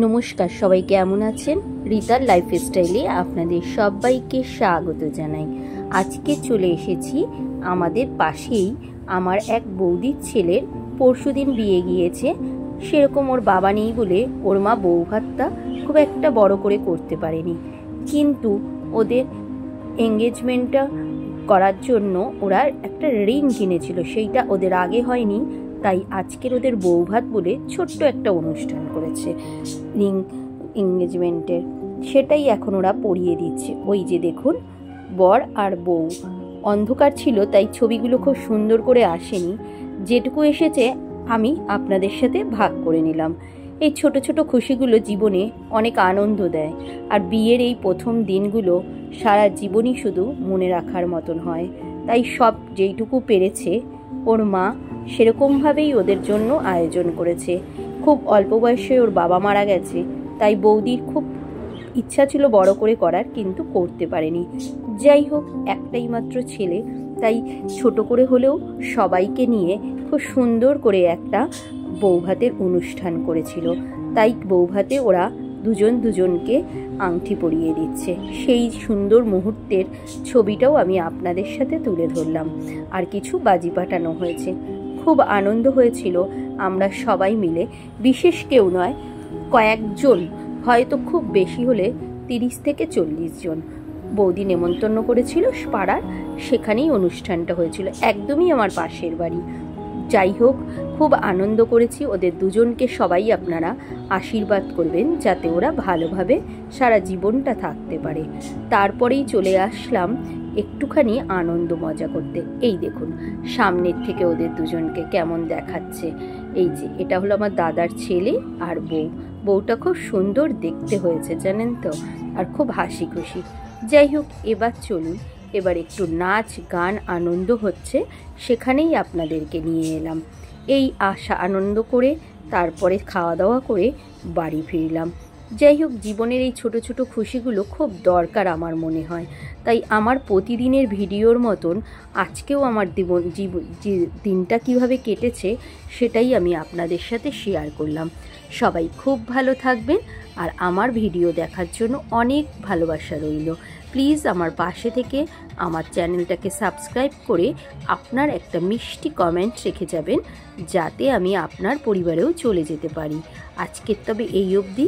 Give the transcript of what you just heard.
নমস্কার, সবাই কেমন আছেন? রিতার লাইফস্টাইলে আপনাদের সবাইকে স্বাগত জানাই। আজকে চলে এসেছি আমাদের পাশেই আমার এক বৌদির ছেলের পরশুদিন বিয়ে গিয়েছে। সেরকম ওর বাবা নেই বলে ওর মা বউ ভাতটা খুব একটা বড় করে করতে পারেনি, কিন্তু ওদের এঙ্গেজমেন্টটা করার জন্য ওরা একটা রিং কিনেছিল, সেইটা ওদের আগে হয়নি, তাই আজকের ওদের বৌভাত বলে ছোট্ট একটা অনুষ্ঠান করেছে রিং এঙ্গেজমেন্টের। সেটাই এখন ওরা পরিয়ে দিচ্ছে। ওই যে দেখুন, বর আর বউ। অন্ধকার ছিল তাই ছবিগুলো খুব সুন্দর করে আসেনি, যেটুকু এসেছে আমি আপনাদের সাথে ভাগ করে নিলাম। এই ছোট ছোট খুশিগুলো জীবনে অনেক আনন্দ দেয়, আর বিয়ের এই প্রথম দিনগুলো সারা জীবনই শুধু মনে রাখার মতন হয়। তাই সব যেইটুকু পেরেছে ওর মা সেরকমভাবেই ওদের জন্য আয়োজন করেছে। খুব অল্প বয়সে ওর বাবা মারা গেছে, তাই বৌদির খুব ইচ্ছা ছিল বড় করে করার, কিন্তু করতে পারেনি। যাই হোক, একটাই মাত্র ছেলে, তাই ছোট করে হলেও সবাইকে নিয়ে খুব সুন্দর করে একটা বৌভাতের অনুষ্ঠান করেছিল। তাই বৌভাতে ওরা দুজন দুজনকে আংটি পরিয়ে দিচ্ছে। সেই সুন্দর মুহূর্তের ছবিটাও আমি আপনাদের সাথে তুলে ধরলাম। আর কিছু বাজি ফাটানো হয়েছে, খুব আনন্দ হয়েছিল। আমরা সবাই মিলে, বিশেষ কেউ নয়, কয়েকজন, হয়তো খুব বেশি হলে 30 থেকে 40 জন বৌদি নেমন্তন্ন করেছিল পাড়ার, সেখানেই অনুষ্ঠানটা হয়েছিল, একদমই আমার পাশের বাড়ি। যাই হোক, খুব আনন্দ করেছি। ওদের দুজনকে সবাই আপনারা আশীর্বাদ করবেন যাতে ওরা ভালোভাবে সারা জীবনটা থাকতে পারে। তারপরেই চলে আসলাম একটুখানি আনন্দ মজা করতে। এই দেখুন সামনের থেকে ওদের দুজনকে কেমন দেখাচ্ছে। এই যে এটা হলো আমার দাদার ছেলে আর বউ। বউটা খুব সুন্দর দেখতে হয়েছে জানেন তো, আর খুব হাসি খুশি। যাই হোক, এবার চলুন, এবার একটু নাচ গান আনন্দ হচ্ছে, সেখানেই আপনাদেরকে নিয়ে এলাম। এই আশা আনন্দ করে তারপরে খাওয়া দাওয়া করে বাড়ি ফিরলাম। যাই হোক, জীবনের এই ছোট ছোট খুশিগুলো খুব দরকার আমার মনে হয়। তাই আমার প্রতিদিনের ভিডিওর মতন আজকেও আমার দিনটা কিভাবে কেটেছে সেটাই আমি আপনাদের সাথে শেয়ার করলাম। সবাই খুব ভালো থাকবেন, আর আমার ভিডিও দেখার জন্য অনেক ভালোবাসা রইল। প্লিজ আমার পাশে থেকে আমার চ্যানেলটাকে সাবস্ক্রাইব করে আপনার একটা মিষ্টি কমেন্ট রেখে যাবেন, যাতে আমি আপনার পরিবারেও চলে যেতে পারি। আজকের তবে এই অবধি।